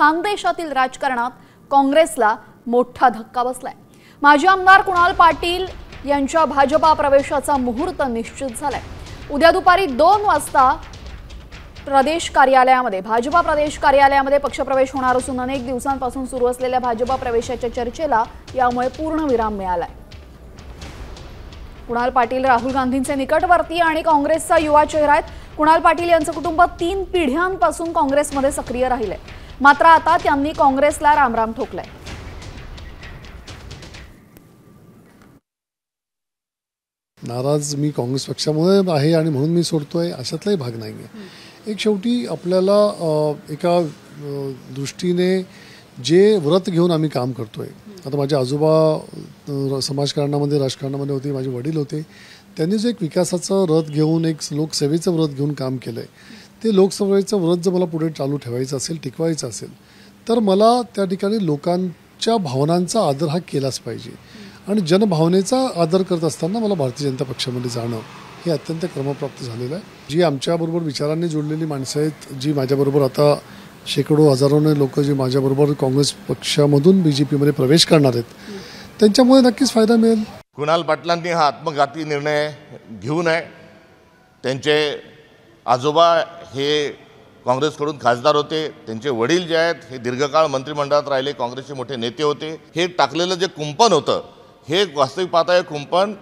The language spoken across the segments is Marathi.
खानदेशातील राजकारणात काँग्रेसला मोठा धक्का बसलाय। माजी आमदार कुणाल पाटील यांच्या भाजपा प्रवेशाचा मुहूर्त निश्चित झालाय। उद्या दुपारी 2 वाजता प्रदेश कार्यालयामध्ये भाजपा प्रदेश कार्यालयामध्ये पक्षप्रवेश होणार असून अनेक दिवसांपासून सुरू असलेल्या भाजपा प्रवेशाच्या चर्चेला यामुळे पूर्ण विराम मिळालाय। कुणाल पाटील राहुल गांधींचे निकटवर्ती आणि काँग्रेसचा युवा चेहरा आहेत। कुणाल पाटील यांचं कुटुंब 3 पिढ्यांपासून काँग्रेसमध्ये सक्रिय राहिले, मात्र आता त्यांनी काँग्रेसला रामराम ठोकलाय। नाराज मी काँग्रेस पक्षामुळे आहे आणि म्हणून मी सोडतोय अशातलाही भाग नाहीये। एक शेवटी आपल्याला एका दृष्टीने जे व्रत घेऊन आम्ही काम करतोय, आता माझे आजोबा समाजकारणामध्ये राजकारणामध्ये होते, माझे वडील होते, त्यांनी जो एक विकासाचं व्रत घेऊन एक लोकसेवेचं व्रत घेऊन काम केलंय, ते लोकसेवेचं व्रत जर मला पुढे चालू ठेवायचं असेल, टिकवायचं असेल, तर मला त्या ठिकाणी लोकांच्या भावनांचा आदर हा केलाच पाहिजे। आणि जनभावनेचा आदर करत असताना मला भारतीय जनता पक्षामध्ये जाणं हे अत्यंत क्रमप्राप्त झालेलं आहे। जी आमच्याबरोबर विचारांनी जोडलेली माणसं आहेत, जी माझ्याबरोबर आता शेकडो हजारोने लोक जे माझ्याबरोबर काँग्रेस पक्षामधून बीजेपीमध्ये प्रवेश करणार आहेत, त्यांच्यामुळे नक्कीच फायदा मिळेल। कुणाल पाटलांनी हा आत्मघाती निर्णय घेऊ नये। त्यांचे आजोबा हे काँग्रेसकडून खासदार होते, त्यांचे वडील जे आहेत हे दीर्घकाळ मंत्रिमंडळात राहिले, काँग्रेसचे मोठे नेते होते। हे टाकलेलं जे कुंपण होतं हे वास्तविक पाहता हे कुंपण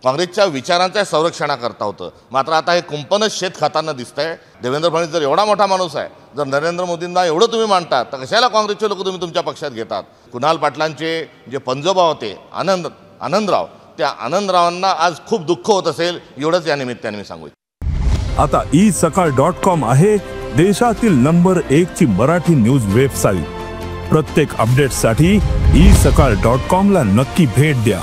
काँग्रेसच्या विचारांच्या संरक्षणाकरता होतं, मात्र आता हे कुंपणच शेत खाताना दिसतंय। देवेंद्र फडणवीस जर एवढा मोठा माणूस आहे, जर नरेंद्र मोदींना एवढं तुम्ही मानता, तर कशाला काँग्रेसचे लोक तुम्ही तुमच्या पक्षात घेतात? कुणाल पाटलांचे जे पंजोबा होते आनंदराव, त्या आनंदरावांना आज खूप दुःख होत असेल, एवढंच या निमित्ताने मी सांगू इच्छितो। आता isakal.com आहे देशातील नंबर 1 ची मराठी न्यूज वेबसाईट। प्रत्येक अपडेटसाठी isakal.com ला नक्की भेट द्या।